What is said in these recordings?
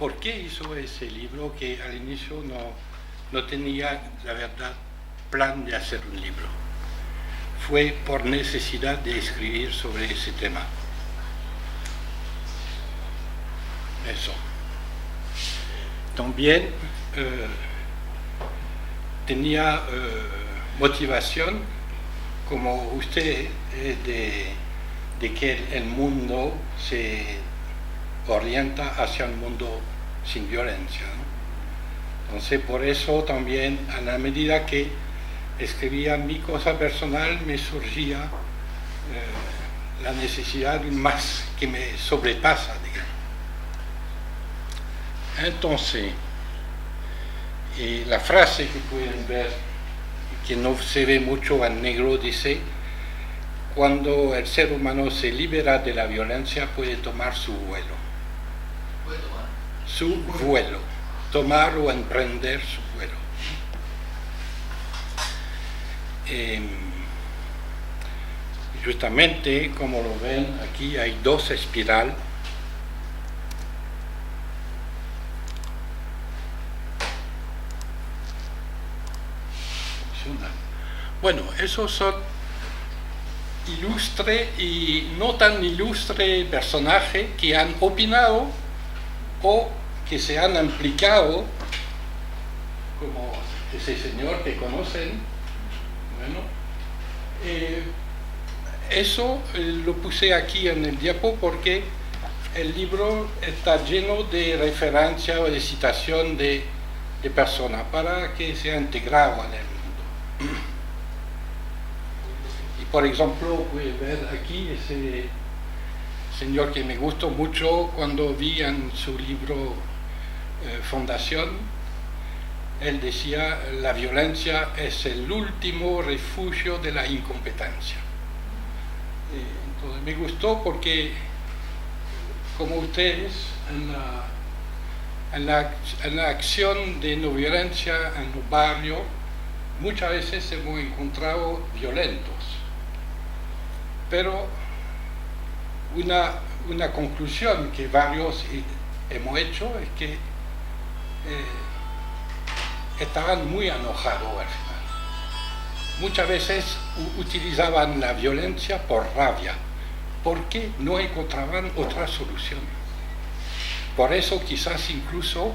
por qué hizo ese libro que al inicio no tenía, la verdad, plan de hacer un libro. Fue por necesidad de escribir sobre ese tema. Eso. También tenía motivación, como usted, de que el mundo se orienta hacia un mundo sin violencia, ¿no? Entonces, por eso también, a la medida que escribía mi cosa personal, me surgía la necesidad de más que me sobrepasa, digamos. Entonces, la frase que pueden ver, que no se ve mucho en negro, dice: cuando el ser humano se libera de la violencia, puede tomar su vuelo. ¿Puede tomar? Su vuelo. Tomar o emprender su vuelo. Justamente, como lo ven, aquí hay dos espirales. Bueno, esos son ilustres y no tan ilustres personajes que han opinado o que se han implicado, como ese señor que conocen. Bueno, eso lo puse aquí en el diapo porque el libro está lleno de referencias o de citación de personas para que sea integrado en el mundo. Y por ejemplo, puede ver aquí ese señor que me gustó mucho cuando vi en su libro Fundación. Él decía: la violencia es el último refugio de la incompetencia. Entonces me gustó porque, como ustedes, en la acción de no violencia en los barrios, muchas veces hemos encontrado violentos. Pero una conclusión que varios hemos hecho es que estaban muy enojados al final. Muchas veces utilizaban la violencia por rabia, porque no encontraban otra solución. Por eso quizás incluso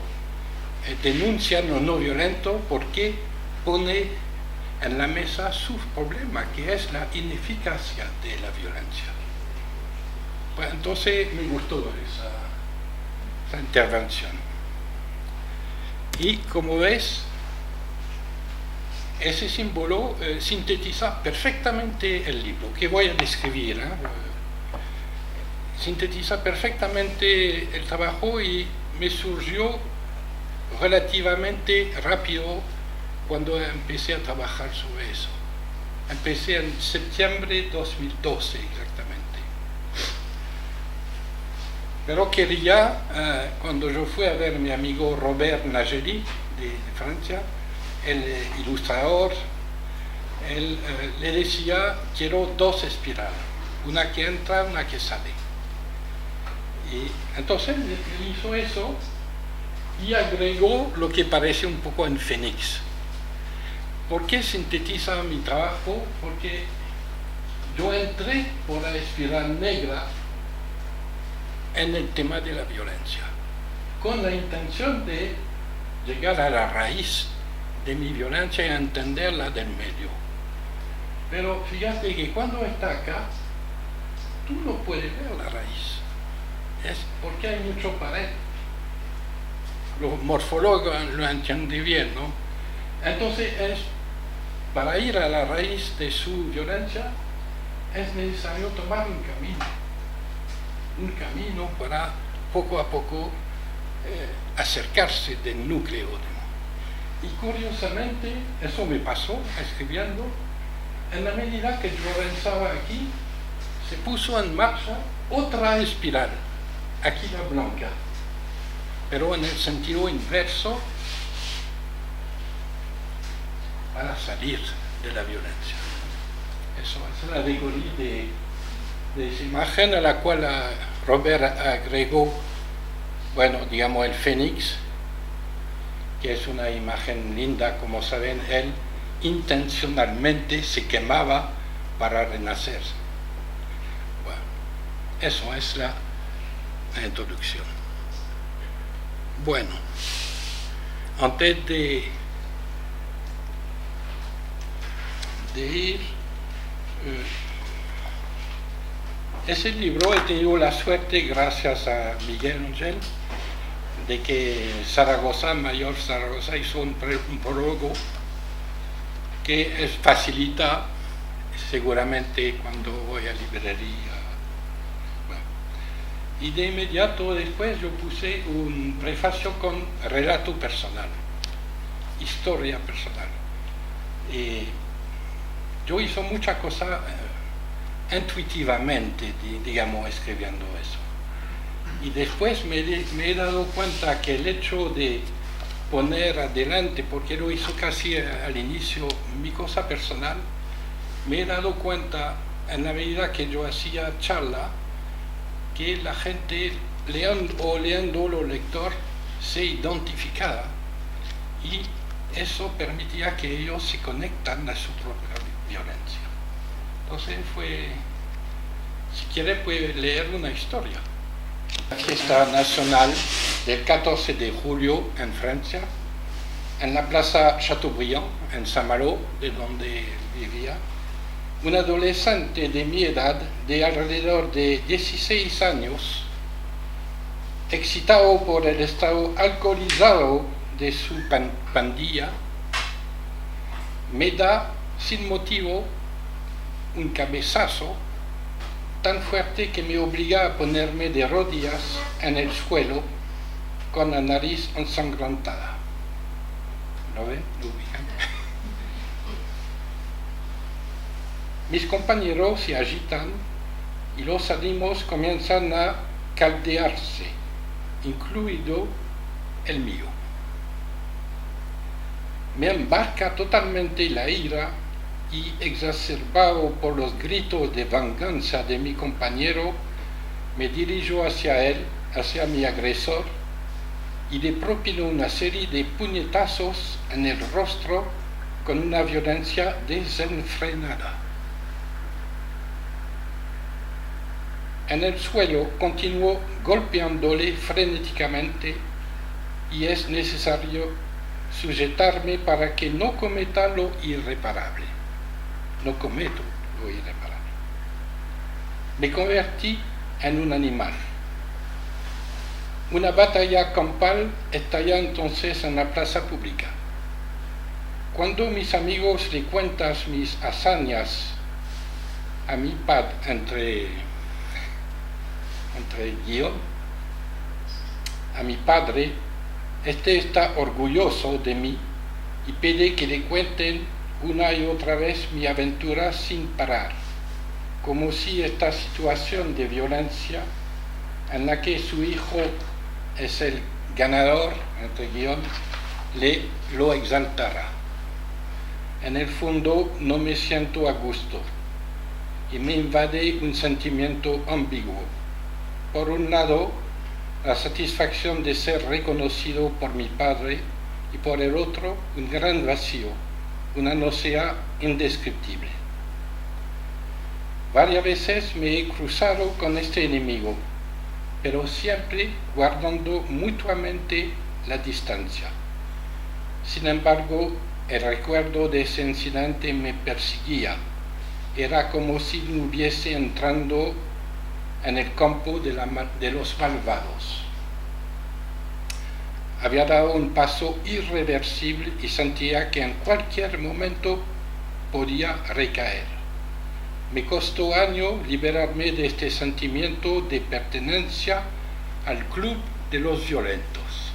denuncian lo no violento, porque pone en la mesa su problema, que es la ineficacia de la violencia. Pues entonces me gustó esa intervención. Y como ves, ese símbolo sintetiza perfectamente el libro que voy a describir. Sintetiza perfectamente el trabajo y me surgió relativamente rápido cuando empecé a trabajar sobre eso. Empecé en septiembre de 2012 exactamente. Pero quería, cuando yo fui a ver a mi amigo Robert Nageli de Francia, el ilustrador, él le decía: quiero dos espirales, una que entra, una que sale. Y entonces él hizo eso y agregó lo que parece un poco en Fénix. ¿Por qué sintetiza mi trabajo? Porque yo entré por la espiral negra en el tema de la violencia, con la intención de llegar a la raíz de mi violencia y a entenderla del medio. Pero fíjate que cuando está acá, tú no puedes ver la raíz. Es porque hay mucho pared. Los morfólogos lo entienden bien, ¿no? Entonces, para ir a la raíz de su violencia, es necesario tomar un camino para poco a poco acercarse del núcleo. Y curiosamente, eso me pasó escribiendo, en la medida que yo avanzaba aquí, se puso en marcha otra espiral, aquí la blanca, pero en el sentido inverso, para salir de la violencia. Eso es la alegoría de esa imagen, a la cual Robert agregó bueno, digamos el fénix, que es una imagen linda, como saben, él intencionalmente se quemaba para renacer. Bueno, eso es la introducción. Bueno, antes de ir, ese libro he tenido la suerte, gracias a Miguel Ángel, de que Mayor Zaragoza hizo un prólogo que facilita seguramente cuando voy a librería. Bueno. Y de inmediato después yo puse un prefacio con relato personal, historia personal. Yo hice muchas cosas intuitivamente, digamos, escribiendo eso. Y después me he dado cuenta que el hecho de poner adelante, porque lo hizo casi al inicio, mi cosa personal, me he dado cuenta en la medida que yo hacía charla, que la gente leyendo el lector se identificaba y eso permitía que ellos se conectan a su propia violencia. Entonces si quiere puede leer una historia. La fiesta nacional del 14 de julio en Francia, en la plaza Chateaubriand, en Saint-Malo, de donde vivía, un adolescente de mi edad, de alrededor de 16 años, excitado por el estado alcoholizado de su pandilla, me da sin motivo un cabezazo tan fuerte que me obliga a ponerme de rodillas en el suelo con la nariz ensangrentada. ¿Lo ven? ¿Lo ubican? Mis compañeros se agitan y los ánimos comienzan a caldearse, incluido el mío. Me embarca totalmente la ira y, exacerbado por los gritos de venganza de mi compañero, me dirijo hacia él, hacia mi agresor, y le propino una serie de puñetazos en el rostro con una violencia desenfrenada. En el suelo continúo golpeándole frenéticamente y es necesario sujetarme para que no cometa lo irreparable. No cometo lo irreparable. Me convertí en un animal. Una batalla campal estalla entonces en la plaza pública. Cuando mis amigos le cuentan mis hazañas a mi padre, entre guión, a mi padre, este está orgulloso de mí y pide que le cuenten una y otra vez mi aventura sin parar, como si esta situación de violencia en la que su hijo es el ganador, entre guión, lo exaltara. En el fondo no me siento a gusto y me invade un sentimiento ambiguo. Por un lado, la satisfacción de ser reconocido por mi padre y por el otro, un gran vacío, una náusea indescriptible. Varias veces me he cruzado con este enemigo, pero siempre guardando mutuamente la distancia. Sin embargo, el recuerdo de ese incidente me perseguía. Era como si me hubiese entrando en el campo de los malvados. Había dado un paso irreversible y sentía que en cualquier momento podía recaer. Me costó años liberarme de este sentimiento de pertenencia al club de los violentos.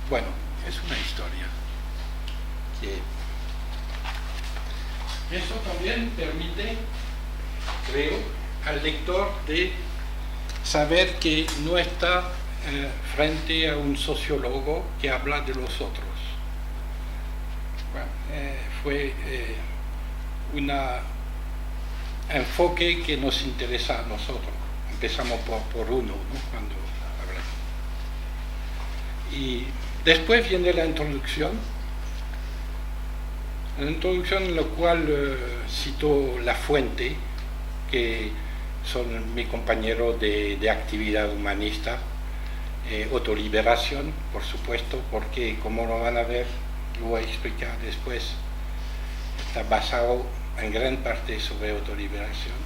Bueno, es una historia que eso también permite, creo, al lector de saber que no está frente a un sociólogo que habla de los otros. Bueno, fue un enfoque que nos interesa a nosotros. Empezamos por uno, ¿no? Cuando hablamos. Y después viene la introducción en la cual cito la fuente, que son mi compañero de actividad humanista, autoliberación, por supuesto, porque como lo van a ver, lo voy a explicar después, está basado en gran parte sobre autoliberación,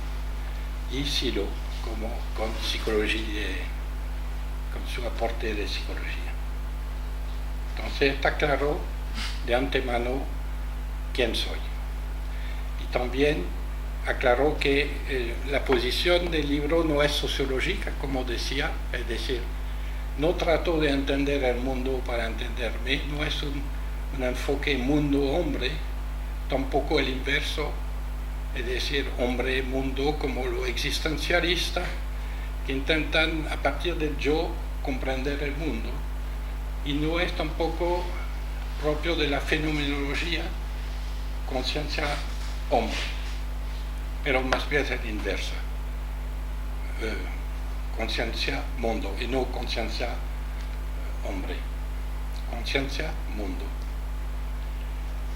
y Silo, como con psicología, con su aporte de psicología. Entonces está claro de antemano quién soy. Y también aclaró que la posición del libro no es sociológica, como decía, es decir, no trato de entender el mundo para entenderme, no es un enfoque mundo-hombre, tampoco el inverso, es decir, hombre-mundo como lo existencialista, que intentan a partir del yo comprender el mundo, y no es tampoco propio de la fenomenología, conciencia hombre, pero más bien es la inversa, conciencia mundo y no conciencia hombre, conciencia mundo.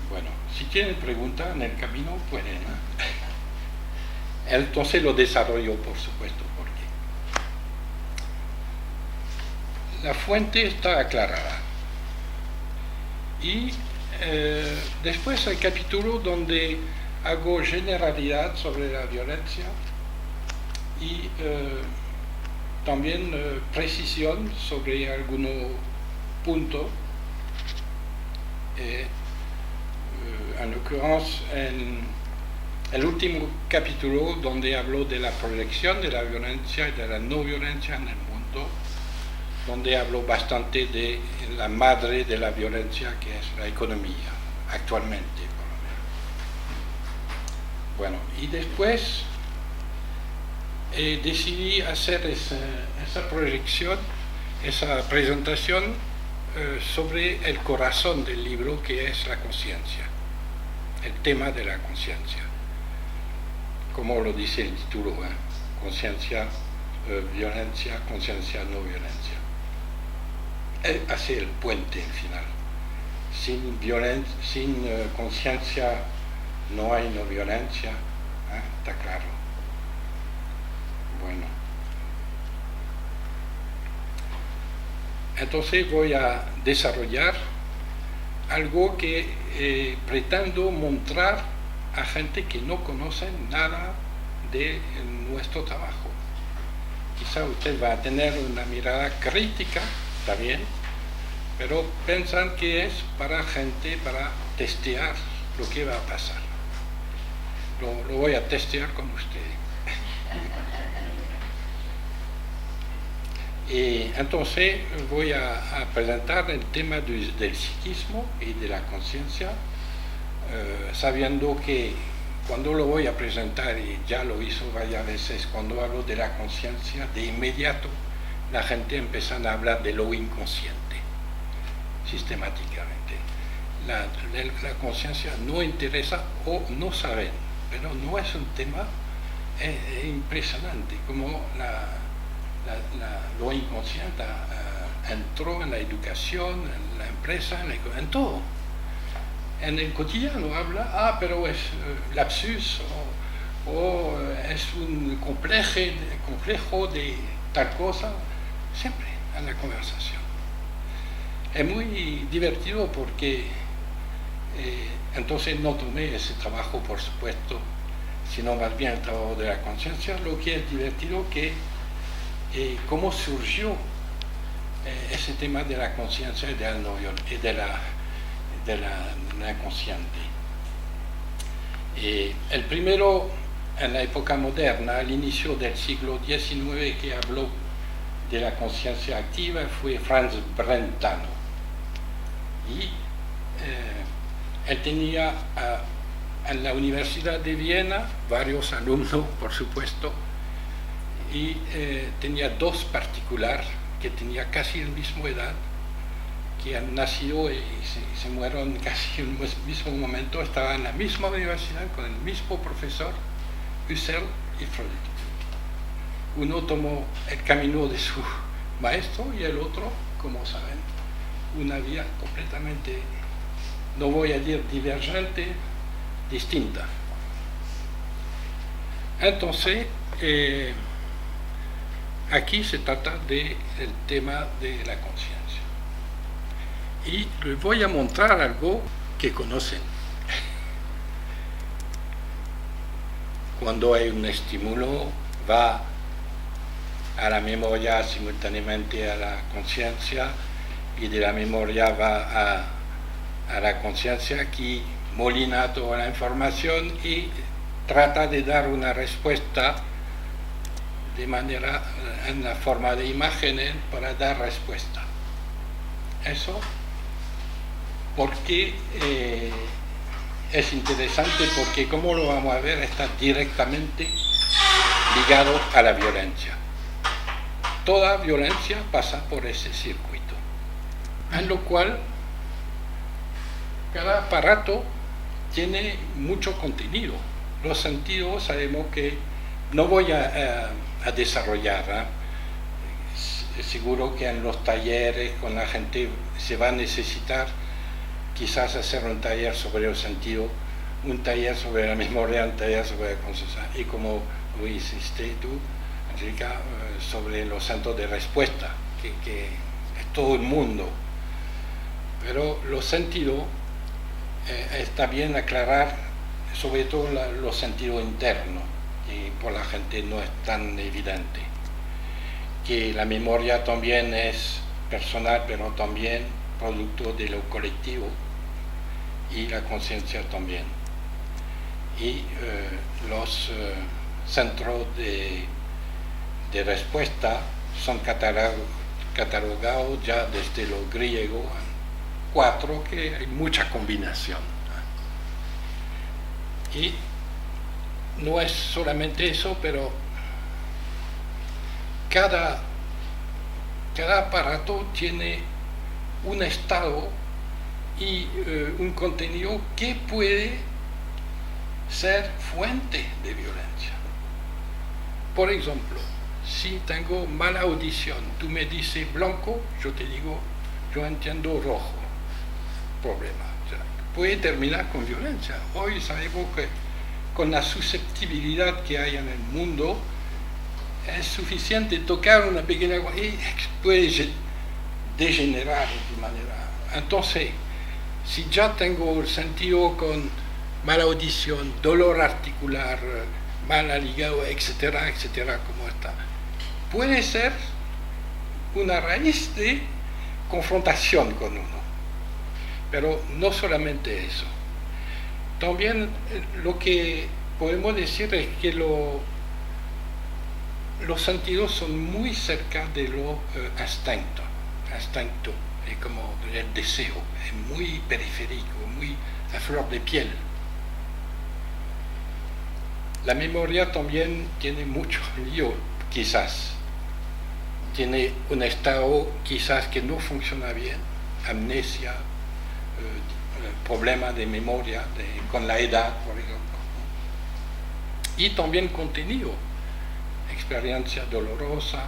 Bueno, si tienen preguntas en el camino pueden, ¿eh? Entonces lo desarrollo, por supuesto, porque la fuente está aclarada. Y después hay capítulo donde hago generalidad sobre la violencia y también precisión sobre algunos puntos. En l'occurrence, en el último capítulo donde hablo de la proyección de la violencia y de la no violencia en el mundo, donde hablo bastante de la madre de la violencia, que es la economía, actualmente por lo menos. Bueno, y después decidí hacer esa proyección, esa presentación sobre el corazón del libro, que es la conciencia, el tema de la conciencia, como lo dice el título, ¿eh? Conciencia, violencia, conciencia, no violencia. Hace el puente al final. Sin conciencia no hay no violencia, ¿eh? Está claro. Bueno. Entonces voy a desarrollar algo que pretendo mostrar a gente que no conoce nada de nuestro trabajo. Quizá usted va a tener una mirada crítica, está bien, pero piensan que es para gente, para testear lo que va a pasar. Lo voy a testear con ustedes. Y entonces voy a presentar el tema del psiquismo y de la conciencia, sabiendo que cuando lo voy a presentar, y ya lo hizo varias veces, cuando hablo de la conciencia, de inmediato la gente empieza a hablar de lo inconsciente, sistemáticamente. La conciencia no interesa o no saben, pero no es un tema impresionante, como lo inconsciente entró en la educación, en la empresa, en todo. En el cotidiano habla, pero es lapsus o es un complejo de tal cosa, siempre en la conversación. Es muy divertido porque entonces no tomé ese trabajo, por supuesto, sino más bien el trabajo de la conciencia. Lo que es divertido que cómo surgió ese tema de la conciencia y de la consciente. El primero, en la época moderna, al inicio del siglo XIX, que habló de la conciencia activa fue Franz Brentano. Y él tenía en la Universidad de Viena varios alumnos, por supuesto, y tenía dos particulares que tenían casi la misma edad, que han nacido y se murieron casi en el mismo momento, estaban en la misma universidad con el mismo profesor, Husserl y Freud. Uno tomó el camino de su maestro y el otro, como saben, una vía completamente, no voy a decir divergente, distinta. Entonces, aquí se trata del tema de la conciencia. Y les voy a mostrar algo que conocen. Cuando hay un estímulo, va a la memoria simultáneamente a la conciencia, y de la memoria va a la conciencia, que molina toda la información y trata de dar una respuesta de manera, en la forma de imágenes, para dar respuesta. Eso porque es interesante, porque como lo vamos a ver, está directamente ligado a la violencia. Toda violencia pasa por ese circuito, en lo cual cada aparato tiene mucho contenido. Los sentidos sabemos que no voy a desarrollar, ¿eh? Seguro que en los talleres con la gente se va a necesitar quizás hacer un taller sobre el sentido, un taller sobre la memoria, un taller sobre la conciencia, y como lo hiciste tú, Angélica, sobre los centros de respuesta, que es todo el mundo. Pero los sentidos, está bien aclarar, sobre todo los sentidos internos, que por la gente no es tan evidente, que la memoria también es personal, pero también producto de lo colectivo, y la conciencia también. Y los centros de respuesta son catalogados ya desde lo griego, 4, que hay mucha combinación. Y no es solamente eso, pero cada aparato tiene un estado y un contenido que puede ser fuente de violencia. Por ejemplo, si tengo mala audición, tú me dices blanco, yo te digo, yo entiendo rojo. Problema. O sea, puede terminar con violencia. Hoy sabemos que con la susceptibilidad que hay en el mundo, es suficiente tocar una pequeña cosa y puede degenerar de manera. Entonces, si ya tengo el sentido con mala audición, dolor articular, mal ligado, etcétera, etcétera, como está, puede ser una raíz de confrontación con uno. Pero no solamente eso. También lo que podemos decir es que los sentidos son muy cerca de lo instinto. Instinto es como el deseo, es muy periférico, muy a flor de piel. La memoria también tiene mucho lío, quizás. Tiene un estado quizás que no funciona bien, amnesia, problema de memoria con la edad, por ejemplo. Y también contenido, experiencia dolorosa,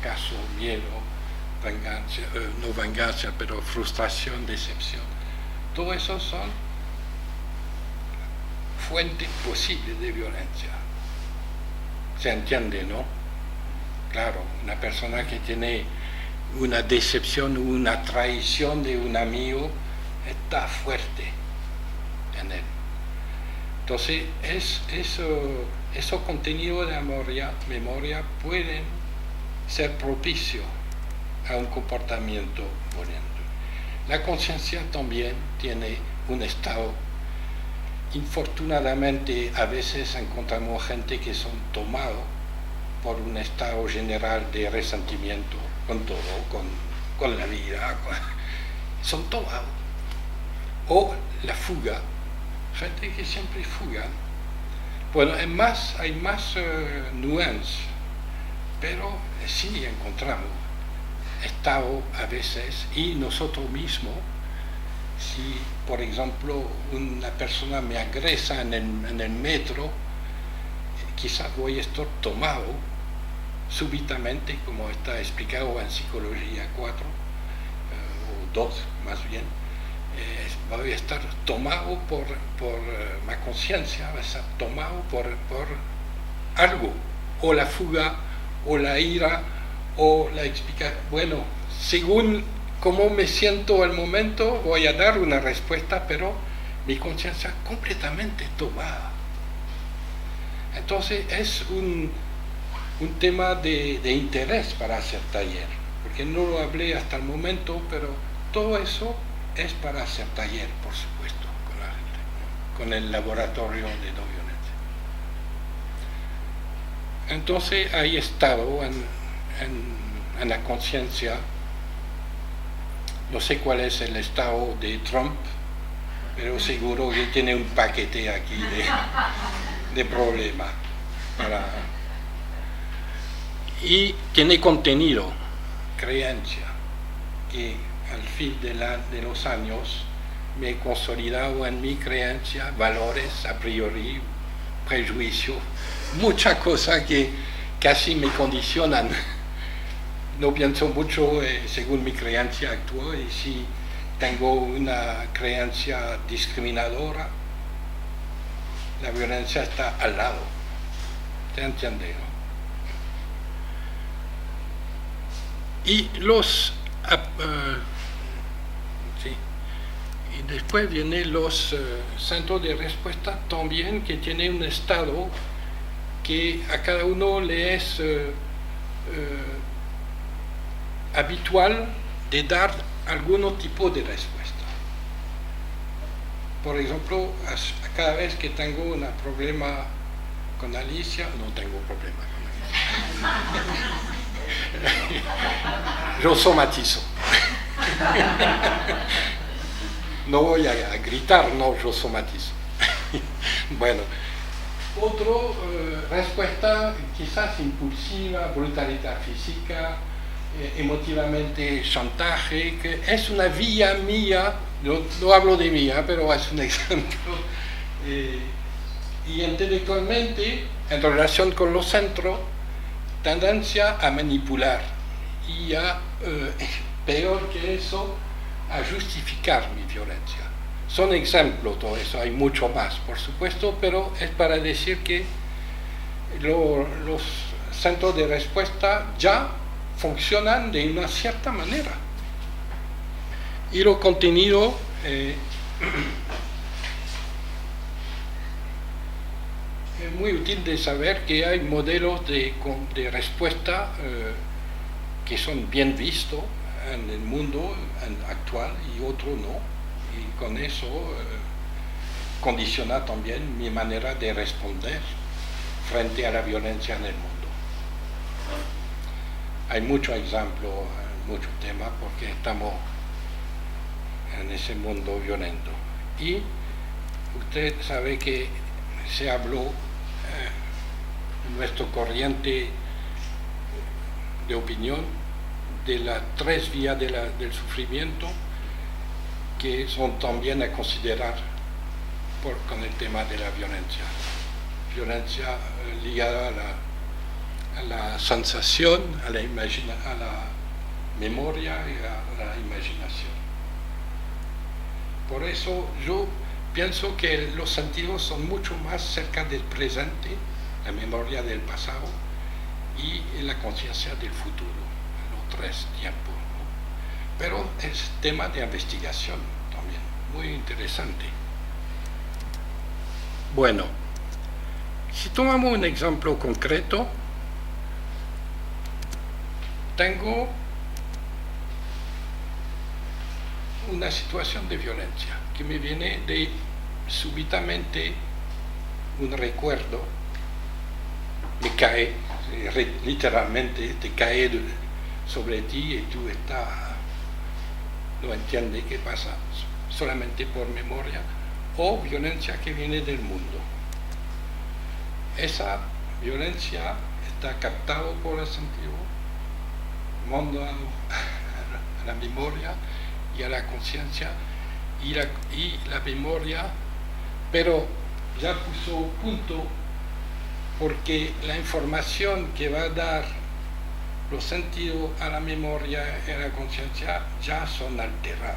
fracaso, miedo, venganza, no venganza, pero frustración, decepción. Todo eso son fuentes posibles de violencia. ¿Se entiende, no? Claro, una persona que tiene una decepción, una traición de un amigo, está fuerte en él. Entonces, esos contenidos de memoria pueden ser propicios a un comportamiento violento. La conciencia también tiene un estado. Infortunadamente, a veces encontramos gente que son tomados por un estado general de resentimiento con todo, con la vida, son tomados. O la fuga, gente que siempre fuga. Bueno, hay más nuances, pero sí encontramos estado a veces, y nosotros mismos, si por ejemplo una persona me agresa en el metro, quizás voy a estar tomado súbitamente, como está explicado en Psicología 4, o 2 más bien, voy a estar tomado por mi conciencia, va a estar tomado por algo, o la fuga, o la ira, o la explicación. Bueno, según cómo me siento al momento, voy a dar una respuesta, pero mi conciencia completamente tomada. Entonces es un tema de interés para hacer taller, porque no lo hablé hasta el momento, pero todo eso es para hacer taller, por supuesto, con la gente, ¿no? Con el laboratorio de no violencia. Entonces hay estado en la conciencia, no sé cuál es el estado de Trump, pero seguro que tiene un paquete aquí de problemas. Y tiene contenido, creencia, que al fin de los años me he consolidado en mi creencia, valores a priori, prejuicios, muchas cosas que casi me condicionan. No pienso mucho según mi creencia actual, y si tengo una creencia discriminadora, la violencia está al lado. ¿Se entiende, no? Y sí. Y después vienen los centros de respuesta también, que tienen un estado que a cada uno le es habitual de dar algún tipo de respuesta. Por ejemplo, cada vez que tengo un problema con Alicia, no tengo problema con Alicia. Yo somatizo. No voy a gritar, no, yo somatizo. Bueno, otra respuesta quizás impulsiva, brutalidad física, emotivamente chantaje, que es una vía mía, no hablo de mía, pero es un ejemplo. Y intelectualmente, en relación con los centros, tendencia a manipular y a, peor que eso, a justificar mi violencia. Son ejemplos todo eso, hay mucho más, por supuesto, pero es para decir que los centros de respuesta ya funcionan de una cierta manera. Y lo contenido es muy útil de saber que hay modelos de respuesta que son bien vistos en el mundo actual y otros no, y con eso condiciona también mi manera de responder frente a la violencia en el mundo. Hay muchos ejemplos, muchos temas, porque estamos en ese mundo violento. Y usted sabe que se habló en nuestra corriente de opinión de las 3 vías del sufrimiento, que son también a considerar con el tema de la violencia. Violencia ligada a la sensación, a la memoria y a la imaginación. Por eso yo pienso que los sentidos son mucho más cerca del presente, la memoria del pasado y la conciencia del futuro, los 3 tiempos, ¿no? Pero es tema de investigación también, muy interesante. Bueno, si tomamos un ejemplo concreto, tengo una situación de violencia que me viene de súbitamente un recuerdo, me cae, literalmente te cae sobre ti y tú no entiendes qué pasa, solamente por memoria, o violencia que viene del mundo. Esa violencia está captada por el sentido, manda a la memoria y a la conciencia, y la memoria, pero ya puso punto, porque la información que va a dar los sentidos, a la memoria y a la conciencia ya son alterados.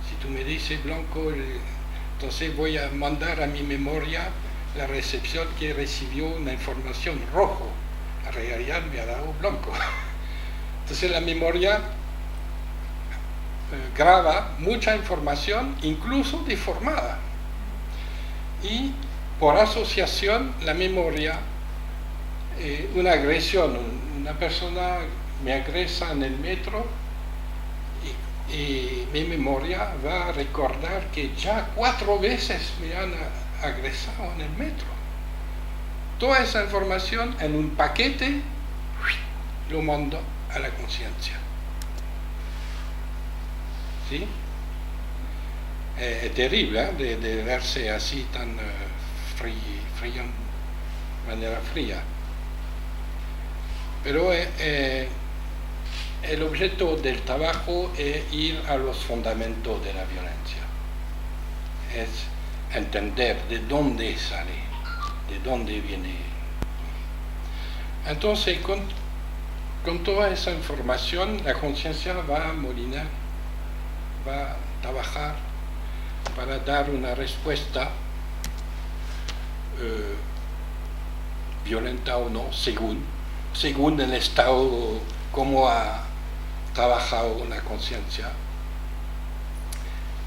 Si tú me dices blanco, entonces voy a mandar a mi memoria la recepción que recibió una información rojo. La realidad me ha dado blanco. Entonces la memoria graba mucha información, incluso deformada. Y por asociación, la memoria, una agresión, una persona me agresa en el metro y mi memoria va a recordar que ya 4 veces me han agresado en el metro. Toda esa información en un paquete lo mando a la conciencia. ¿Sí? Es terrible de verse así tan frío, de manera fría. Pero el objeto del trabajo es ir a los fundamentos de la violencia. Es entender de dónde sale, de dónde viene. Entonces, con toda esa información, la conciencia va a molinar, va a trabajar para dar una respuesta violenta o no, según el estado, cómo ha trabajado la conciencia.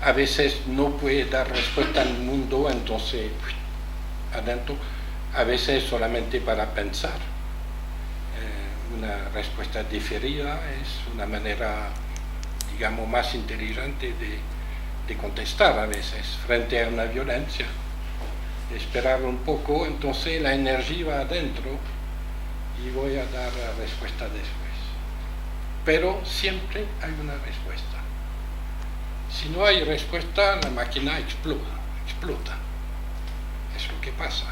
A veces no puede dar respuesta al mundo, entonces adentro, a veces solamente para pensar. Una respuesta diferida es una manera, digamos, más inteligente de contestar a veces frente a una violencia. Esperar un poco, entonces la energía va adentro y voy a dar la respuesta después. Pero siempre hay una respuesta. Si no hay respuesta, la máquina explota. Es lo que pasa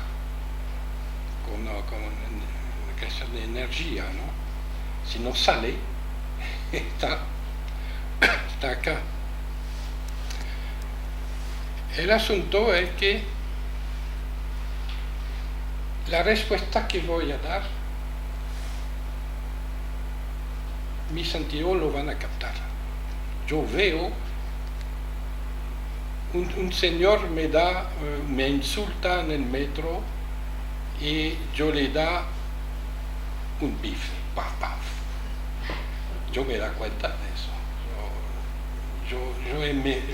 con la creación de energía, ¿no? Si no sale, está acá. El asunto es que la respuesta que voy a dar, mis sentidos lo van a captar. Yo veo un señor me insulta en el metro y yo le da un bife, paf, paf. Yo me da cuenta de eso.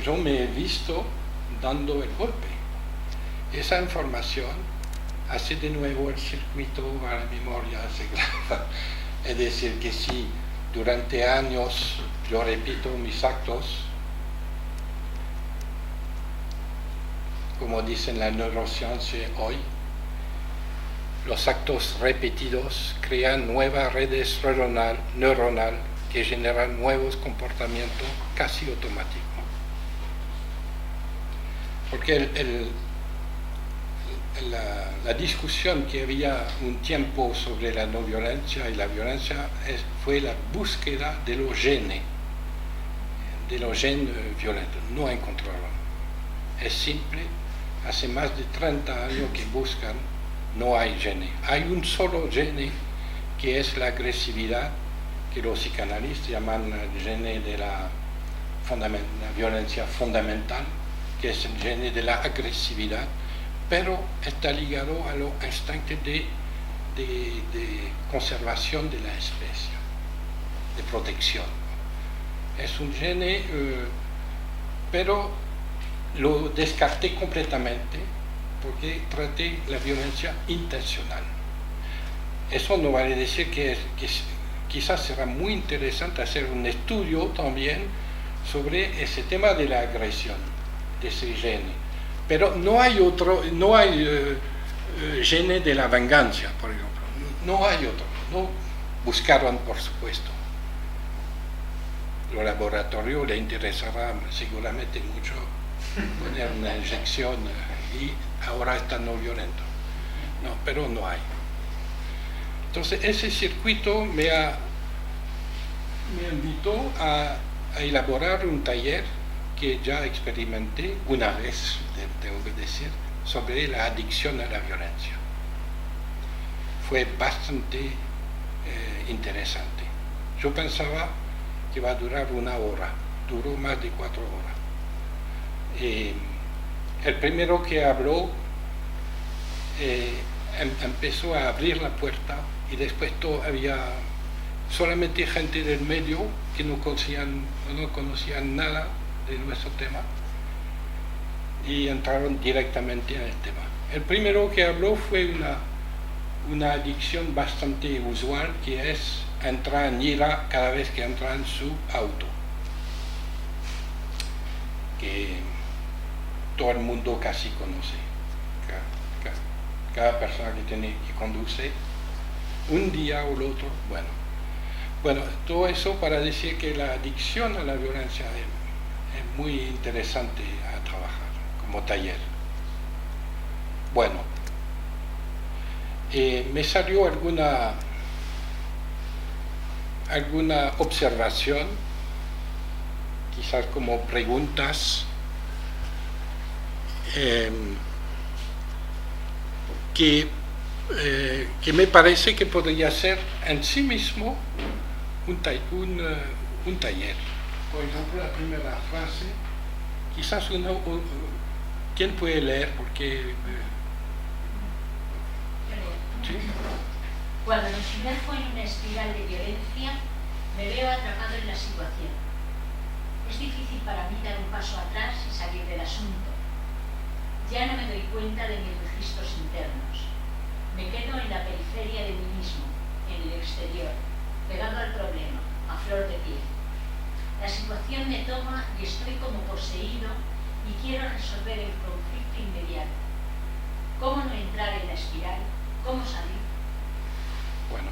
Yo me he visto dando el golpe. Esa información hace de nuevo el circuito a la memoria, se graba. Es decir, que si durante años yo repito mis actos, como dicen la neurociencia hoy, los actos repetidos crean nuevas redes neuronales que generan nuevos comportamientos casi automáticos. Porque la discusión que había un tiempo sobre la no violencia y la violencia fue la búsqueda de los genes violentos. No encontraron. Es simple, hace más de 30 años que buscan, no hay genes. Hay un solo gene que es la agresividad, que los psicanalistas llaman el gene de la violencia fundamental, que es el gene de la agresividad, pero está ligado a los instinctos de conservación de la especie, de protección. Es un gene, pero lo descarté completamente porque traté la violencia intencional. Eso no vale decir que quizás será muy interesante hacer un estudio también sobre ese tema de la agresión, de ese gene. Pero no hay gene de la venganza, por ejemplo. No hay otro. No buscaron, por supuesto. Los laboratorios le interesará seguramente mucho poner una inyección y ahora está no violento. No, pero no hay. Entonces ese circuito me invitó a elaborar un taller que ya experimenté una vez, tengo que decir, sobre la adicción a la violencia. Fue bastante interesante. Yo pensaba que va a durar 1 hora, duró más de 4 horas. El primero que habló empezó a abrir la puerta y después había solamente gente del medio que no conocían nada de nuestro tema y entraron directamente en el tema. El primero que habló fue una adicción bastante usual, que es entrar en ira cada vez que entra en su auto, que todo el mundo casi conoce. Cada persona que conduce un día o el otro, bueno, todo eso para decir que la adicción a la violencia es muy interesante a trabajar como taller. Bueno, me salió alguna observación, quizás como preguntas, que me parece que podría ser en sí mismo un taller. Por ejemplo, la primera frase, quizás ¿quién puede leer? Porque ¿sí? Cuando me sumerjo en una espiral de violencia, me veo atrapado en la situación. Es difícil para mí dar un paso atrás y salir del asunto. Ya no me doy cuenta de mis registros internos. Me quedo en la periferia de mí mismo, en el exterior, pegado al problema, a flor de piel. La situación me toma y estoy como poseído y quiero resolver el conflicto inmediato. ¿Cómo no entrar en la espiral? ¿Cómo salir? Bueno,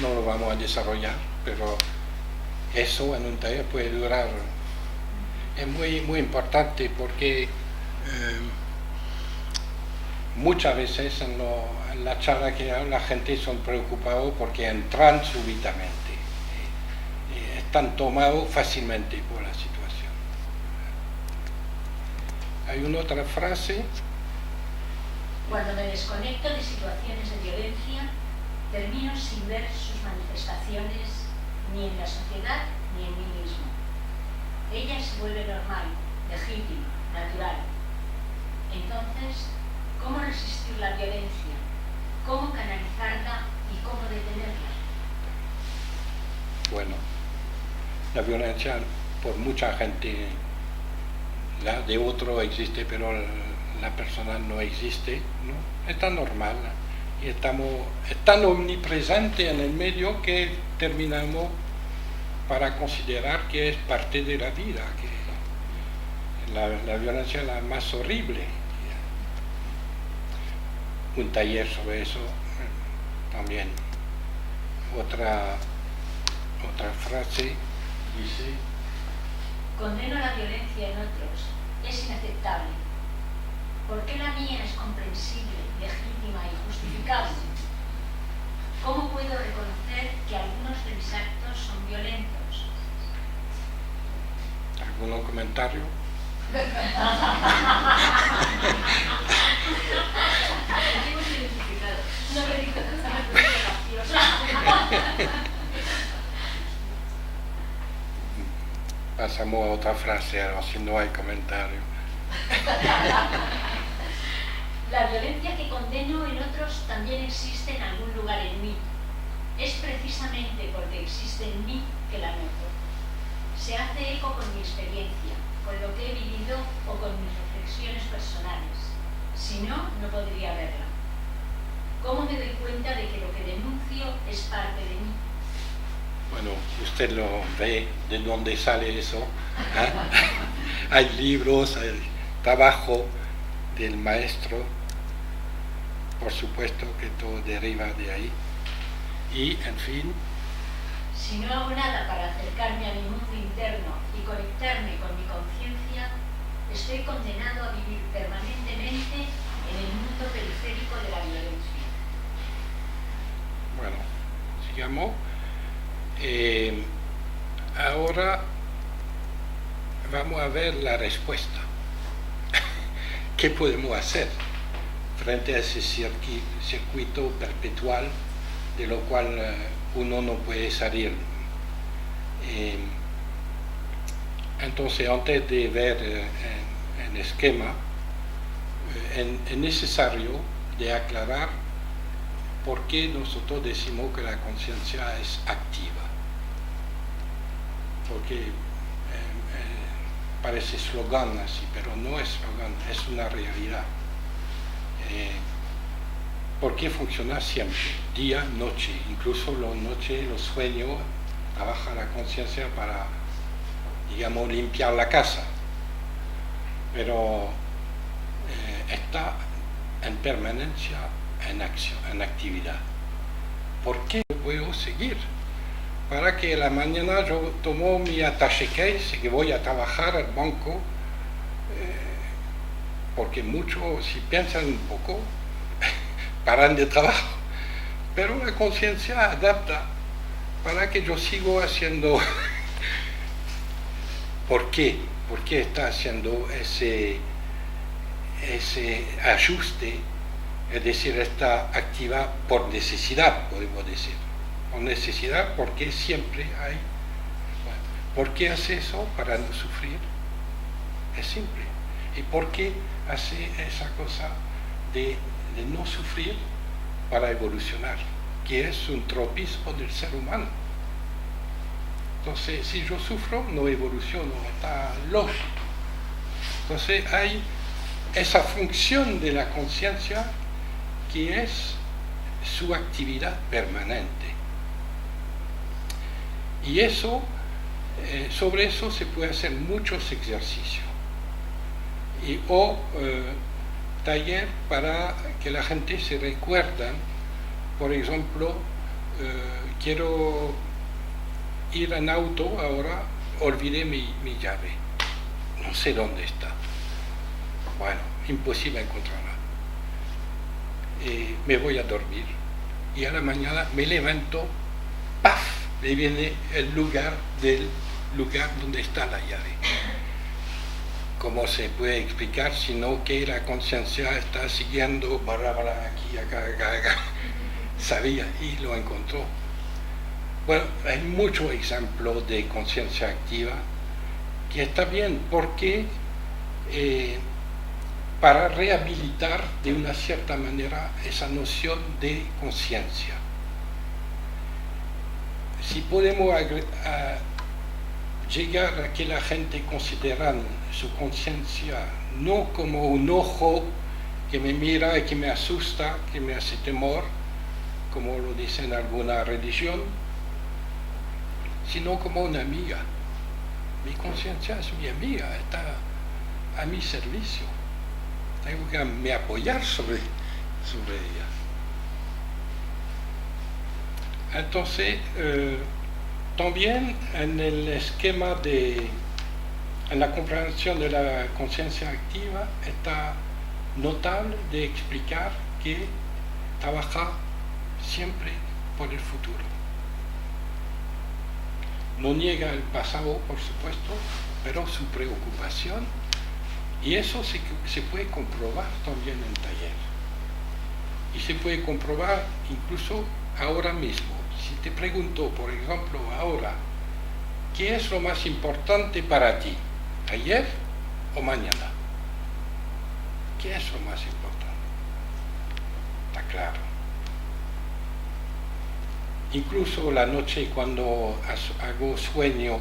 no lo vamos a desarrollar, pero eso en un taller puede durar. Es muy importante porque muchas veces en la charla que hay, la gente son preocupados porque entran súbitamente, están tomados fácilmente por la situación. Hay una otra frase. Cuando me desconecto de situaciones de violencia, termino sin ver sus manifestaciones ni en la sociedad ni en mí mismo. Ella se vuelve normal, legítima, natural. Entonces, ¿cómo resistir la violencia? ¿Cómo canalizarla y cómo detenerla? Bueno, la violencia por mucha gente, la de otro existe, pero la persona no existe, ¿no? Está normal y es tan omnipresente en el medio que terminamos para considerar que es parte de la vida, que la violencia es la más horrible. Un taller sobre eso también. Otra frase dice: condeno la violencia en otros, es inaceptable. ¿Por qué la mía es comprensible, legítima y justificable? ¿Cómo puedo reconocer que algunos de mis actos son violentos? ¿Algún comentario? No me digo graciosa. Pasamos a otra frase, si no hay comentario. La violencia que condeno en otros también existe en algún lugar en mí. Es precisamente porque existe en mí que la noto. Se hace eco con mi experiencia, con lo que he vivido o con mis reflexiones personales. Si no, no podría verla. ¿Cómo me doy cuenta de que lo que denuncio es parte de mí? Bueno, usted lo ve de dónde sale eso. ¿Eh? Hay libros, hay trabajo del maestro, por supuesto que todo deriva de ahí. Y, en fin. Si no hago nada para acercarme a mi mundo interno y conectarme con mi conciencia, estoy condenado a vivir permanentemente en el mundo periférico de la violencia. Bueno, sigamos. Ahora vamos a ver la respuesta. ¿Qué podemos hacer frente a ese circuito perpetual de lo cual uno no puede salir. Entonces, antes de ver el esquema, es necesario de aclarar por qué nosotros decimos que la conciencia es activa. Porque parece eslogan así, pero no es eslogan, es una realidad. Porque funciona siempre, día, noche, incluso la noche, los sueños, trabaja la conciencia para, digamos, limpiar la casa, pero está en permanencia, en acción, en actividad. ¿Por qué puedo seguir? Para que la mañana yo tomo mi attaché case y que voy a trabajar al banco, porque muchos, si piensan un poco, paran de trabajo, pero la conciencia adapta para que yo sigo haciendo. ¿Por qué? ¿Por qué está haciendo ese ajuste? Es decir, está activa por necesidad, podemos decir. Por necesidad, porque siempre hay. Bueno, ¿por qué hace eso? Para no sufrir. Es simple. ¿Y por qué hace esa cosa de no sufrir para evolucionar? Que es un tropismo del ser humano. Entonces, si yo sufro, no evoluciono, está lógico. Entonces, hay esa función de la conciencia que es su actividad permanente. Y eso, sobre eso se puede hacer muchos ejercicios. O taller para que la gente se recuerden. Por ejemplo, quiero ir en auto ahora, olvidé mi llave, no sé dónde está. Bueno, imposible encontrarla. Me voy a dormir y a la mañana me levanto, ¡paf! Me viene el lugar del lugar donde está la llave. ¿Cómo se puede explicar? Sino que la conciencia está siguiendo, aquí, acá, sabía y lo encontró. Bueno, hay muchos ejemplos de conciencia activa que está bien porque para rehabilitar de una cierta manera esa noción de conciencia. Si podemos llegar a que la gente considere su conciencia no como un ojo que me mira y que me asusta, que me hace temor, como lo dice en alguna religión, sino como una amiga. Mi conciencia es mi amiga, está a mi servicio. Tengo que me apoyar sobre ella. Entonces, también en el esquema en la comprensión de la conciencia activa está notable de explicar que trabaja siempre por el futuro. No niega el pasado, por supuesto, pero su preocupación, y eso se puede comprobar también en taller. Y se puede comprobar incluso ahora mismo. Si te pregunto, por ejemplo, ahora, ¿qué es lo más importante para ti? ¿Ayer o mañana? ¿Qué es lo más importante? Está claro. Incluso la noche cuando hago sueño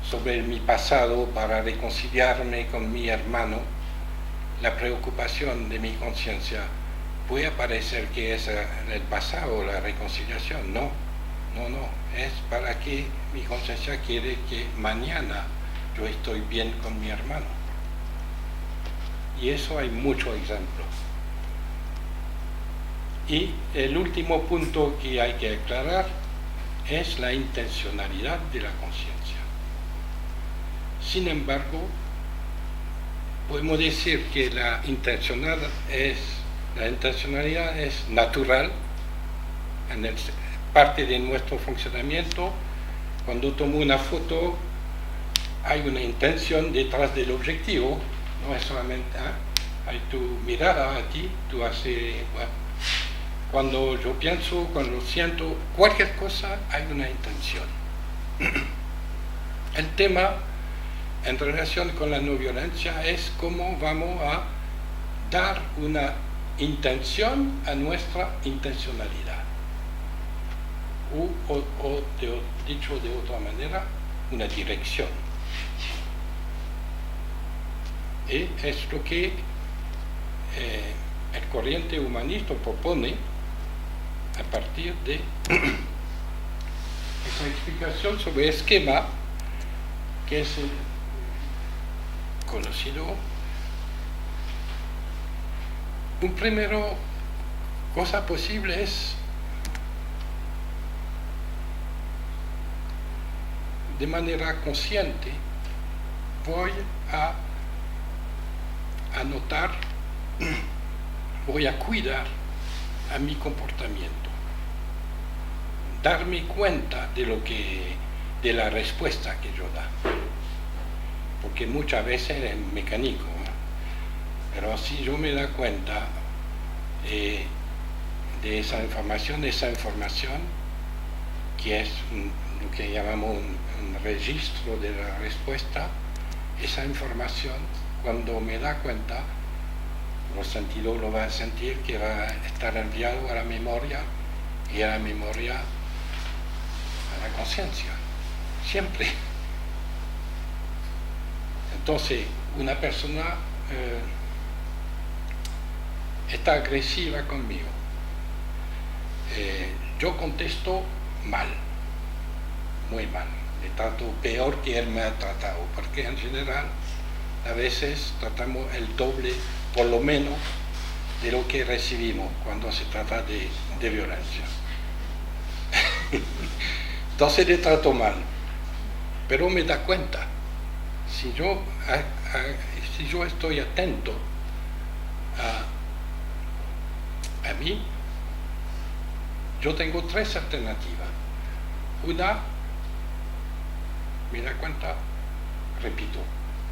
sobre mi pasado para reconciliarme con mi hermano, la preocupación de mi conciencia puede parecer que es el pasado, la reconciliación. No, es para que mi conciencia quiere que mañana yo estoy bien con mi hermano. Y eso hay muchos ejemplos. Y el último punto que hay que aclarar es la intencionalidad de la conciencia. Sin embargo, podemos decir que la intencionalidad es natural, parte de nuestro funcionamiento. Cuando tomo una foto, hay una intención detrás del objetivo, no es solamente hay tu mirada a ti, tú haces, bueno, Cuando yo pienso, cuando siento cualquier cosa, hay una intención. El tema en relación con la no violencia es cómo vamos a dar una intención a nuestra intencionalidad. O dicho de otra manera, una dirección. Y es lo que el corriente humanista propone a partir de esa explicación sobre el esquema que es el conocido. Un primero cosa posible es de manera consciente voy a anotar, voy a cuidar a mi comportamiento, darme cuenta de la respuesta que yo da, porque muchas veces es mecánico, ¿eh? Pero si yo me da cuenta de esa información que es lo que llamamos un registro de la respuesta, esa información, cuando me da cuenta, los sentidos lo van a sentir, que va a estar enviado a la memoria, y a la memoria a la conciencia, siempre. Entonces, una persona está agresiva conmigo. Yo contesto mal, muy mal, le trato peor que él me ha tratado, porque en general a veces tratamos el doble, por lo menos, de lo que recibimos cuando se trata de violencia. Entonces le trato mal, pero me da cuenta. Si yo estoy atento a mí, yo tengo tres alternativas. Una, me da cuenta, repito,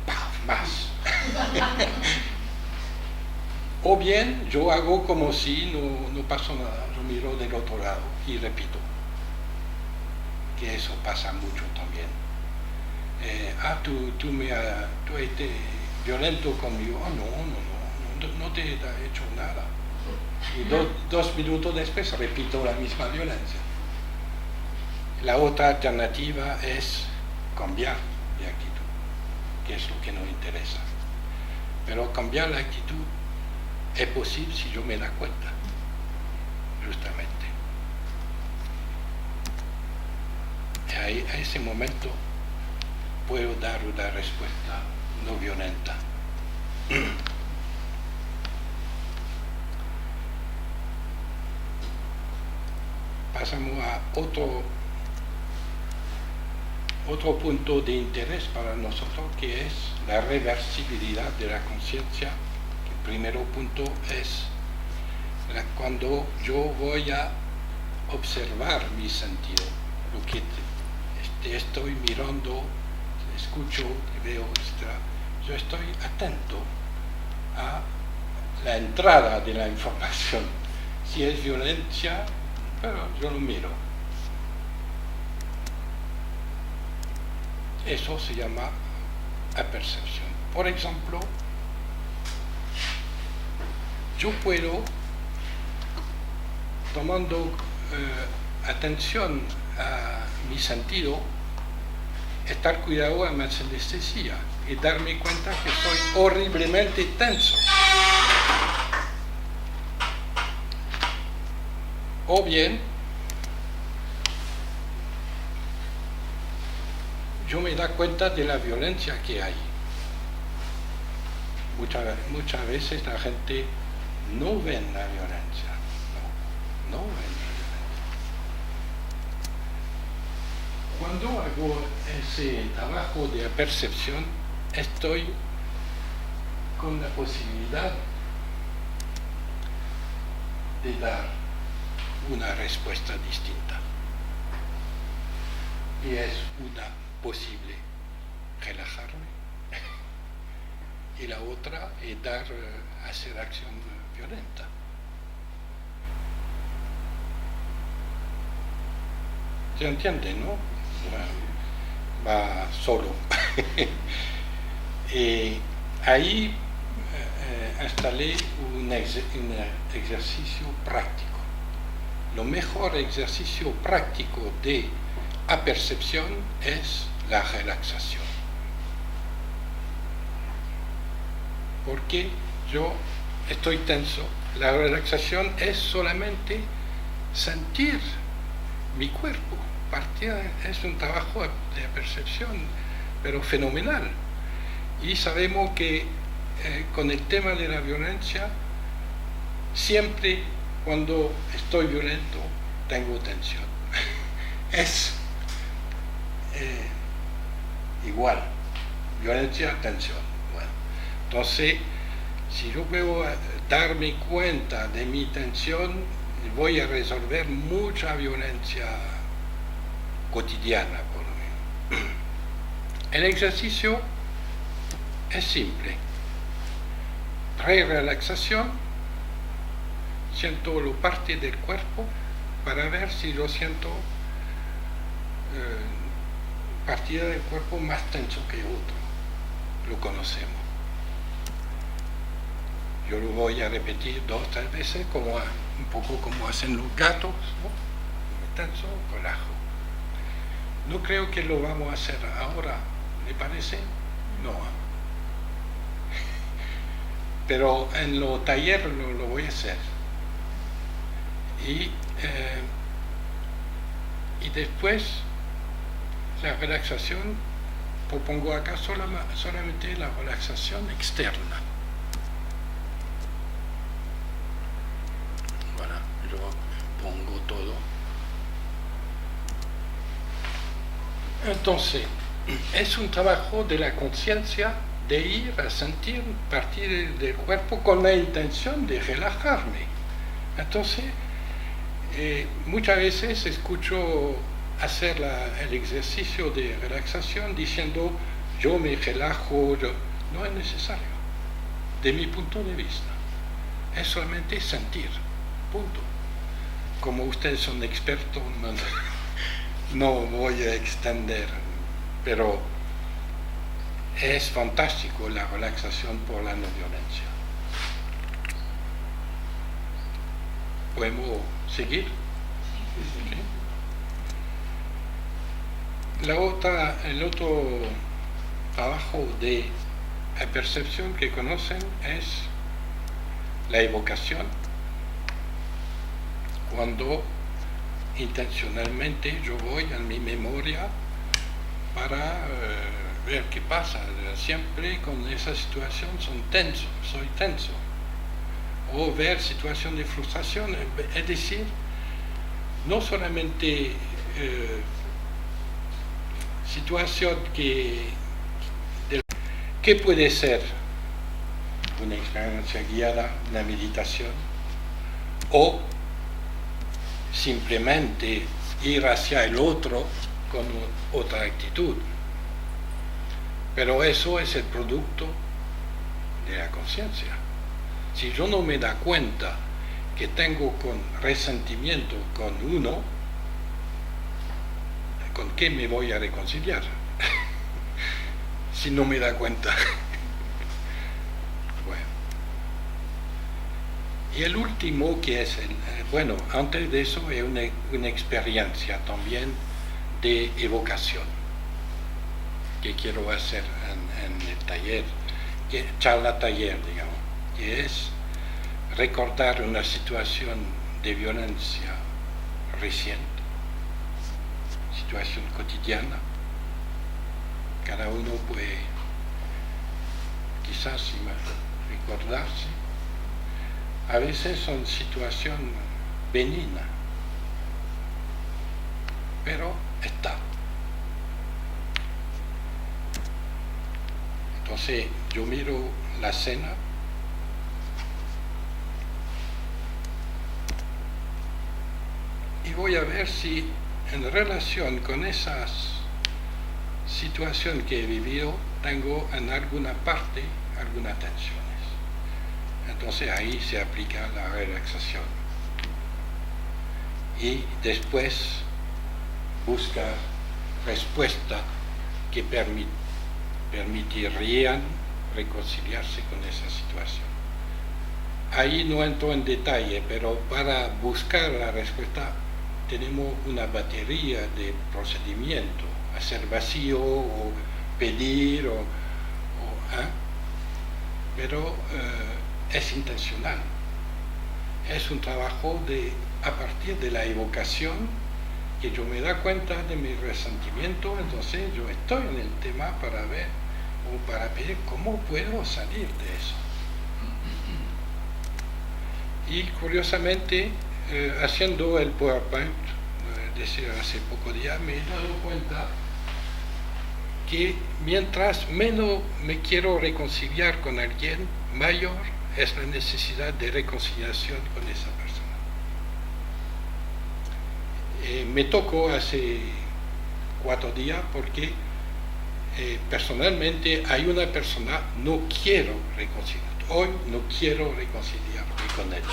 ¡paf! Más. O bien yo hago como si no pasó nada, yo miro del otro lado y repito, que eso pasa mucho también. Tú eres violento conmigo. No te he hecho nada. Y dos minutos después repito la misma violencia. La otra alternativa es cambiar de actitud, que es lo que nos interesa. Pero cambiar la actitud es posible si yo me da cuenta, justamente. Y a ese momento puedo dar una respuesta no violenta. Pasamos a otro punto de interés para nosotros, que es la reversibilidad de la conciencia. El primer punto es cuando yo voy a observar mi sentido, lo que estoy mirando, escucho, veo, etc. Yo estoy atento a la entrada de la información. Si es violencia, pero yo lo miro. Eso se llama apercepción. Por ejemplo, yo puedo, tomando atención a mi sentido, estar cuidado a mi anestesia y darme cuenta que soy horriblemente tenso. O bien, yo me da cuenta de la violencia que hay. Muchas veces la gente no ve la violencia, no ven la violencia. Cuando hago ese trabajo de percepción, estoy con la posibilidad de dar una respuesta distinta. Y es una posible relajarme, y la otra es hacer acción violenta. ¿Se entiende, no? Va solo. Y ahí instalé un ejercicio práctico. Lo mejor ejercicio práctico de apercepción es la relaxación. Porque yo estoy tenso. La relaxación es solamente sentir mi cuerpo. Es un trabajo de percepción, pero fenomenal. Y sabemos que con el tema de la violencia, siempre cuando estoy violento tengo tensión. Es igual, violencia, tensión. Bueno, entonces, si yo puedo darme cuenta de mi tensión, voy a resolver mucha violencia cotidiana, por lo menos. El ejercicio es simple. Pre-relaxación, siento la parte del cuerpo para ver si lo siento partida del cuerpo más tenso que otro. Lo conocemos. Yo lo voy a repetir 2 o 3 veces, un poco como hacen los gatos, ¿no? Tenso, relajo. No creo que lo vamos a hacer ahora, ¿le parece? No. Pero en los talleres lo voy a hacer. Y después la relaxación, propongo acá solamente la relaxación externa. Voilà, yo pongo todo. Entonces, es un trabajo de la conciencia de ir a sentir partir del cuerpo con la intención de relajarme. Entonces, muchas veces escucho hacer el ejercicio de relaxación diciendo yo me relajo, no es necesario, de mi punto de vista. Es solamente sentir, punto. Como ustedes son expertos, no voy a extender, pero es fantástico la relaxación por la no violencia. ¿Podemos seguir? ¿Sí? El otro trabajo de percepción que conocen es la evocación, cuando intencionalmente yo voy a mi memoria para ver qué pasa. Siempre con esa situación soy tenso. O ver situación de frustración, es decir, no solamente situación que puede ser una experiencia guiada, una meditación, o simplemente ir hacia el otro con otra actitud. Pero eso es el producto de la conciencia. Si yo no me da cuenta que tengo con resentimiento con uno, ¿con qué me voy a reconciliar? Si no me da cuenta. Bueno. Y el último, que es antes de eso, es una experiencia también de evocación que quiero hacer en el taller, charla taller, digamos, que es recordar una situación de violencia reciente, situación cotidiana. Cada uno puede quizás recordarse. A veces son situaciones benignas, pero está. Entonces yo miro la escena y voy a ver si en relación con esas situaciones que he vivido tengo en alguna parte algunas tensiones. Entonces ahí se aplica la relaxación. Y después buscar respuestas que permitirían reconciliarse con esa situación. Ahí no entro en detalle, pero para buscar la respuesta tenemos una batería de procedimientos, hacer vacío o pedir, pero es intencional. Es un trabajo a partir de la evocación, que yo me da cuenta de mi resentimiento, entonces yo estoy en el tema para ver o para pedir cómo puedo salir de eso. Y curiosamente, haciendo el PowerPoint, decir hace pocos días, me he dado cuenta que mientras menos me quiero reconciliar con alguien, mayor es la necesidad de reconciliación con esa persona. Me tocó hace 4 días porque personalmente hay una persona, no quiero reconciliar. Hoy no quiero reconciliarme con él.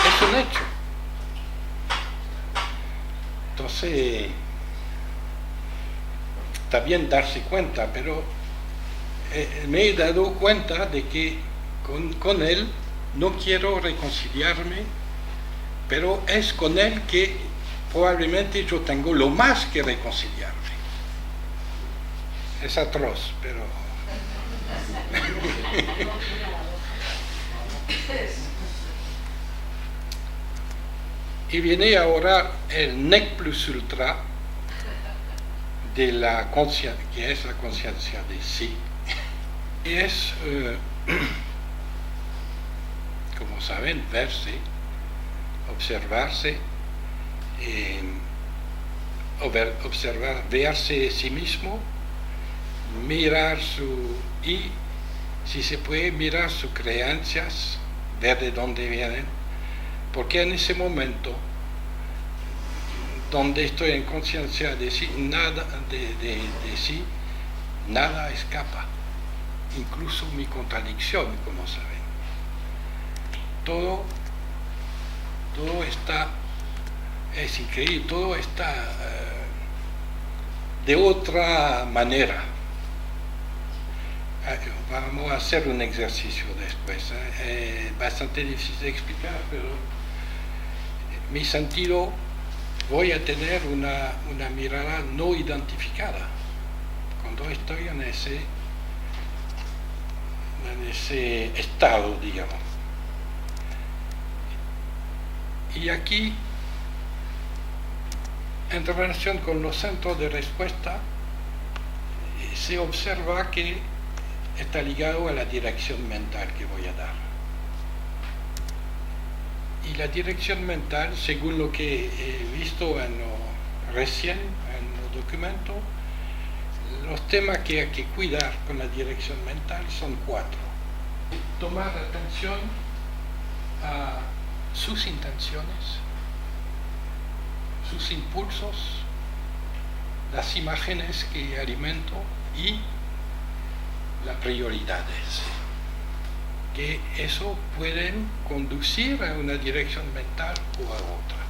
Es un hecho. Entonces, está bien darse cuenta, pero me he dado cuenta de que con él no quiero reconciliarme, pero es con él que probablemente yo tengo lo más que reconciliarme. Es atroz, pero... Y viene ahora el nec plus ultra de la conciencia, que es la conciencia de sí. Y es, como saben, verse, observarse, verse a sí mismo, mirar y si se puede mirar sus creencias, ver de dónde vienen, porque en ese momento donde estoy en conciencia de sí, nada de sí, nada escapa, incluso mi contradicción, como saben. Todo está, es increíble, todo está de otra manera. Vamos a hacer un ejercicio después. Es bastante difícil de explicar, pero mi sentido, voy a tener una mirada no identificada cuando estoy en ese estado, digamos. Y aquí, en relación con los centros de respuesta, se observa que está ligado a la dirección mental que voy a dar. Y la dirección mental, según lo que he visto recién en los documentos, los temas que hay que cuidar con la dirección mental son 4. Tomar atención a sus intenciones, sus impulsos, las imágenes que alimento y las prioridades, que eso pueden conducir a una dirección mental o a otra.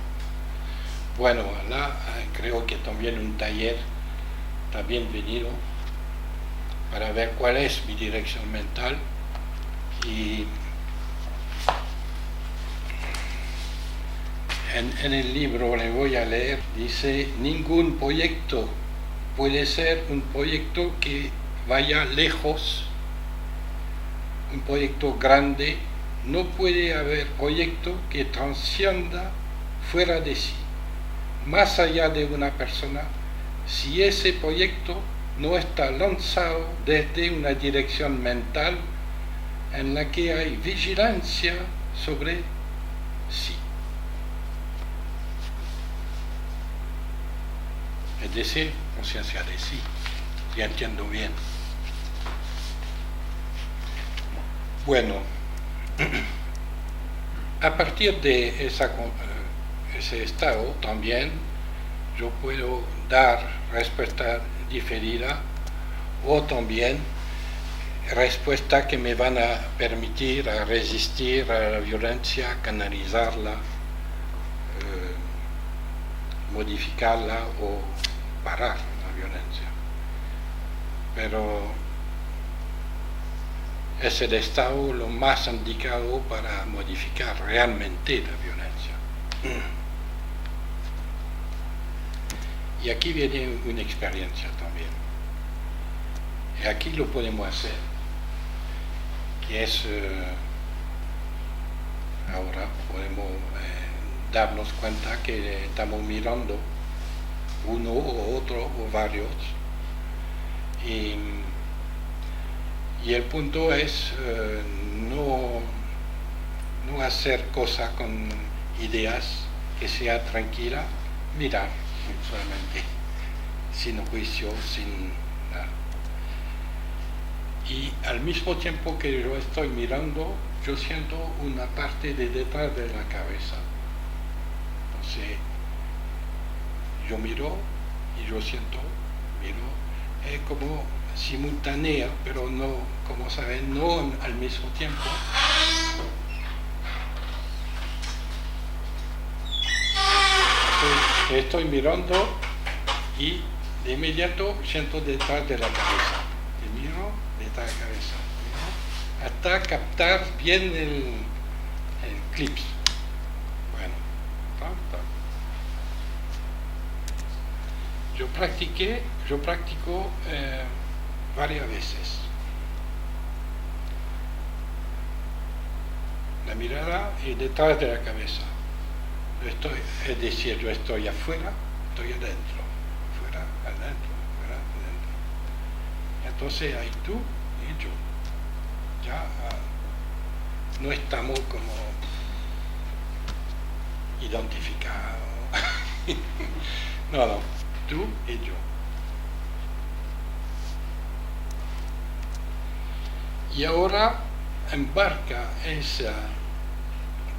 Bueno, creo que también un taller está bienvenido para ver cuál es mi dirección mental. Y en el libro le voy a leer, dice: ningún proyecto puede ser un proyecto que vaya lejos, un proyecto grande. No puede haber proyecto que trascienda fuera de sí, más allá de una persona, si ese proyecto no está lanzado desde una dirección mental en la que hay vigilancia sobre sí. Es decir, conciencia de sí, si entiendo bien. Bueno, a partir de ese estado también yo puedo dar respuesta diferida o también respuestas que me van a permitir a resistir a la violencia, canalizarla, modificarla o parar la violencia. Pero es el Estado lo más indicado para modificar realmente la violencia. Y aquí viene una experiencia también. Y aquí lo podemos hacer, que es, ahora podemos darnos cuenta que estamos mirando uno o otro o varios. Y el punto es no hacer cosas con ideas, que sea tranquila, mirar solamente, sin juicio, sin nada. Y al mismo tiempo que yo estoy mirando, yo siento una parte de detrás de la cabeza. Entonces, yo miro y yo siento, miro, es como simultánea, pero no, como saben, no al mismo tiempo. Estoy mirando y de inmediato siento detrás de la cabeza. Y miro detrás de la cabeza. Miro, hasta captar bien el clip. Bueno, yo practico varias veces. La mirada y detrás de la cabeza. Es decir, yo estoy afuera, estoy adentro, fuera, adentro, fuera, adentro. Entonces hay tú y yo. Ya no estamos como identificados. No, tú y yo. Y ahora embarca esa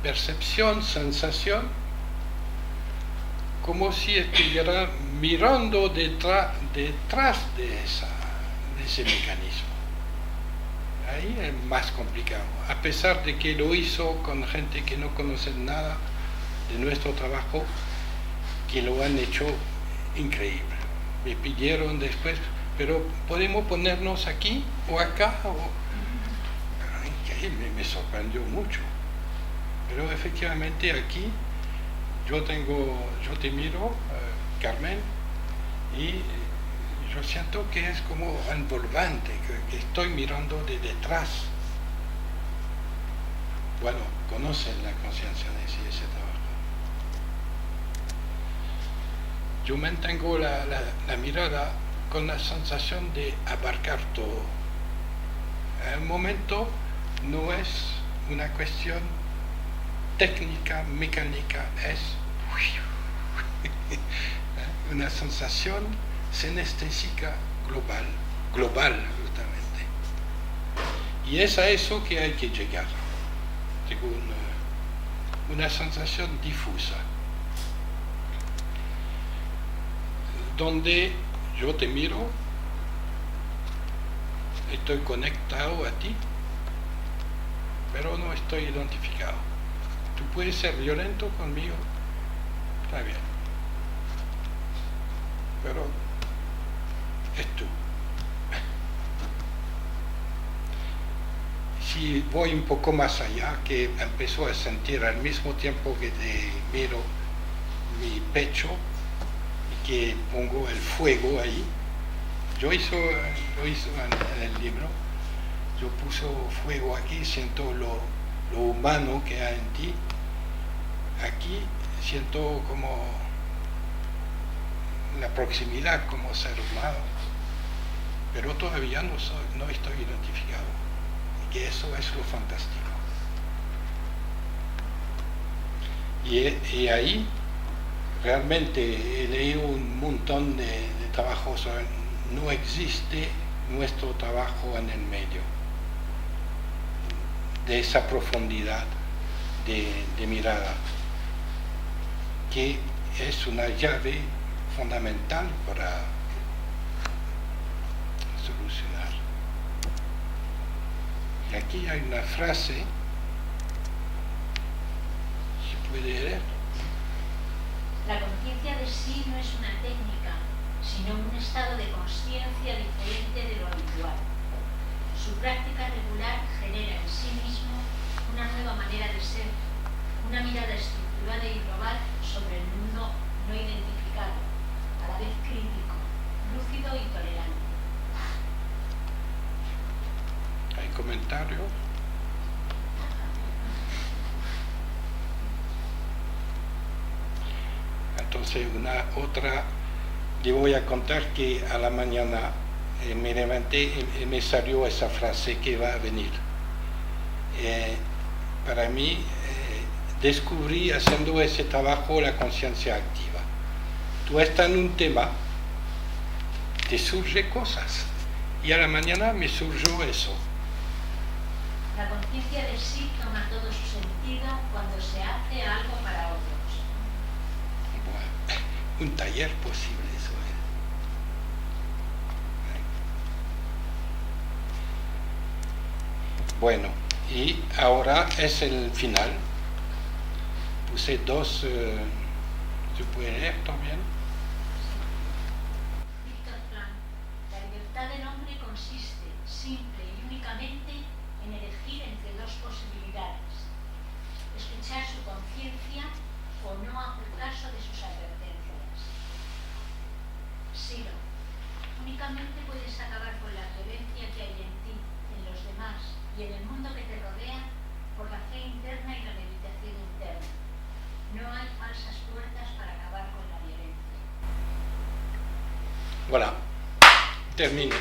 percepción, sensación, como si estuviera mirando detrás de ese mecanismo. Ahí es más complicado, a pesar de que lo hizo con gente que no conoce nada de nuestro trabajo, que lo han hecho increíble. Me pidieron después, pero podemos ponernos aquí o acá, me sorprendió mucho. Pero efectivamente aquí yo te miro, Carmen, y yo siento que es como envolvente, que estoy mirando de detrás. Bueno, conocen la conciencia de ese trabajo. Yo mantengo la mirada con la sensación de abarcar todo. En el momento no es una cuestión técnica, mecánica, es una sensación sinestésica global justamente. Y es a eso que hay que llegar, según una sensación difusa, donde yo te miro, estoy conectado a ti, pero no estoy identificado. Tú puedes ser violento conmigo, está bien, pero es tú. Si voy un poco más allá, que empezó a sentir al mismo tiempo que te miro mi pecho y que pongo el fuego ahí, lo hizo en el libro, yo puse fuego aquí, siento lo humano que hay en ti, aquí siento como la proximidad como ser humano, pero todavía no estoy identificado, y que eso es lo fantástico. Y ahí realmente he leído un montón de trabajos, no existe nuestro trabajo en el medio, de esa profundidad de mirada, que es una llave fundamental para solucionar. Y aquí hay una frase, si puede leer. La conciencia de sí no es una técnica, sino un estado de conciencia diferente de lo habitual. Su práctica regular genera en sí mismo una nueva manera de ser, una mirada estructurada y global sobre el mundo no identificado, a la vez crítico, lúcido y tolerante. ¿Hay comentarios? Entonces le voy a contar que a la mañana me levanté y me salió esa frase que va a venir. Para mí, descubrí haciendo ese trabajo la conciencia activa. Tú estás en un tema, te surge cosas, y a la mañana me surgió eso. La conciencia de sí toma todo su sentido cuando se hace algo para otros. Bueno, un taller posible eso. Bueno, y ahora es el final. Puse dos, ¿se puede leer también? Víctor Frank, la libertad del hombre consiste simple y únicamente en elegir entre dos posibilidades: escuchar su conciencia o no hacer caso de sus advertencias. Siro, únicamente puedes acabar con la violencia que hay en ti, en los demás y en el mundo que te rodea por la fe interna y la meditación interna. No hay falsas puertas para acabar con la violencia. Voilà, terminé.